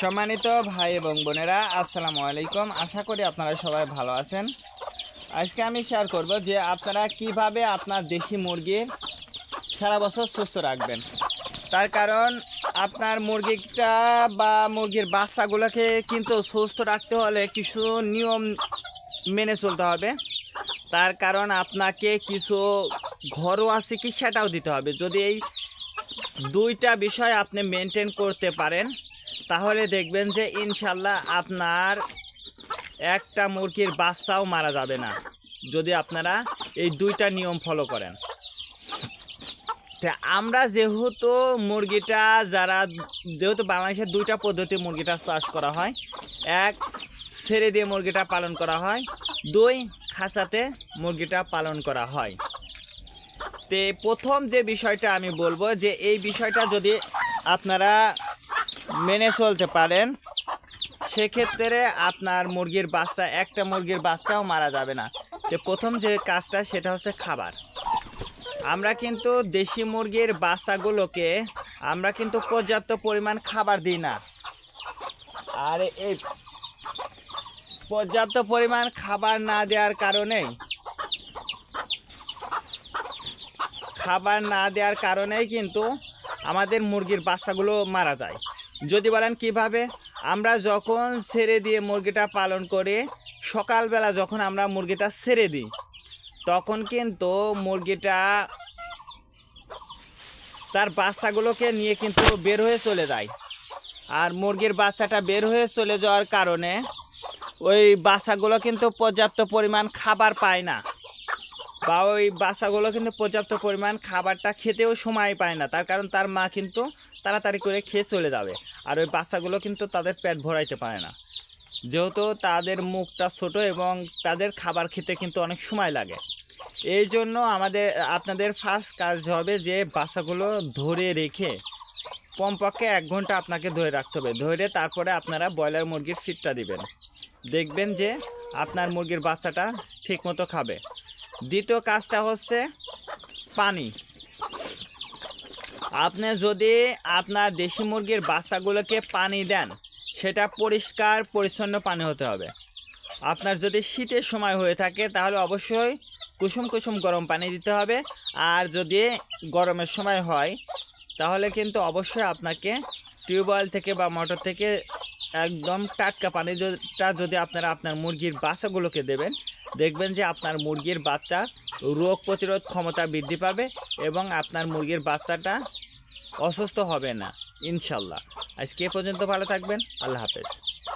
সম্মানিত ভাই এবং বোনেরা, আসসালামু আলাইকুম। আশা করি আপনারা সবাই ভালো আছেন। আজকে আমি শেয়ার করব যে আপনারা কিভাবে আপনার দেশি মুরগি সারা বছর সুস্থ রাখবেন। তার কারণ আপনার মুরগিটা বা মুরগির বাচ্চাগুলোকে কিন্তু সুস্থ রাখতে হলে কিছু নিয়ম মেনে চলতে হবে। তার কারণ আপনাকে কিছু ঘরোয়া চিকিৎসাটাও দিতে হবে। যদি এই দুইটা বিষয় আপনি মেনটেন করতে পারেন তাহলে দেখবেন যে ইনশাল্লাহ আপনার একটা মুরগির বাচ্চাও মারা যাবে না, যদি আপনারা এই দুইটা নিয়ম ফলো করেন। তো আমরা যেহেতু বাংলাদেশে দুইটা পদ্ধতি মুরগিটা চাষ করা হয়, এক ছেড়ে দিয়ে মুরগিটা পালন করা হয়, দুই খাঁচাতে মুরগিটা পালন করা হয়। তো প্রথম যে বিষয়টা আমি বলবো যে এই বিষয়টা যদি আপনারা মেনে চলতে পারেন সেক্ষেত্রে আপনার মুরগির বাচ্চা, একটা মুরগির বাচ্চাও মারা যাবে না। তো প্রথম যে কাজটা সেটা হচ্ছে খাবার। আমরা কিন্তু দেশি মুরগির বাচ্চাগুলোকে আমরা কিন্তু পর্যাপ্ত পরিমাণ খাবার দিই না। আর এই পর্যাপ্ত পরিমাণ খাবার না দেওয়ার কারণেই কিন্তু আমাদের মুরগির বাচ্চাগুলো মারা যায়। যদি বলেন কিভাবে, আমরা যখন ছেড়ে দিয়ে মুরগিটা পালন করে সকালবেলা যখন আমরা মুরগিটা ছেড়ে দিই তখন কিন্তু মুরগিটা তার বাচ্চাগুলোকে নিয়ে কিন্তু বের হয়ে চলে যায়। আর মুরগির বাচ্চাটা বের হয়ে চলে যাওয়ার কারণে ওই বাচ্চাগুলো কিন্তু পর্যাপ্ত পরিমাণ খাবার পায় না, বা ওই বাচ্চাগুলো কিন্তু পর্যাপ্ত পরিমাণ খাবারটা খেতেও সময় পায় না। তার কারণ তার মা কিন্তু তাড়াতাড়ি করে খেয়ে চলে যাবে, আর ওই বাচ্চাগুলো কিন্তু তাদের পেট ভরাইতে পারে না, যেহেতু তাদের মুখটা ছোট এবং তাদের খাবার খেতে কিন্তু অনেক সময় লাগে। এই জন্য আপনাদের ফার্স্ট কাজ হবে যে বাচ্চাগুলো ধরে রেখে কমপক্ষে 1 ঘন্টা আপনাকে ধরে রাখতে হবে। ধরে তারপরে আপনারা ব্রয়লার মুরগির ফিডটা দিবেন, দেখবেন যে আপনার মুরগির বাচ্চাটা ঠিকমতো খাবে। দ্বিতীয় কাজটা হচ্ছে পানি। আপনি যদি আপনার দেশি মুরগির বাচ্চাগুলোকে পানি দেন সেটা পরিষ্কার পরিচ্ছন্ন পানি হতে হবে। আপনার যদি শীতের সময় হয়ে থাকে তাহলে অবশ্যই কুসুম কুসুম গরম পানি দিতে হবে। আর যদি গরমের সময় হয় তাহলে কিন্তু অবশ্যই আপনাকে টিউবওয়েল থেকে বা মোটর থেকে একদম টাটকা পানিটা যদি আপনারা আপনার মুরগির বাচ্চাগুলোকে দেবেন, দেখবেন যে আপনার মুরগির বাচ্চা রোগ প্রতিরোধ ক্ষমতা বৃদ্ধি পাবে এবং আপনার মুরগির বাচ্চাটা অসুস্থ হবে না ইনশাল্লাহ। আজকে এ পর্যন্ত ভালো থাকবেন। আল্লাহ হাফেজ।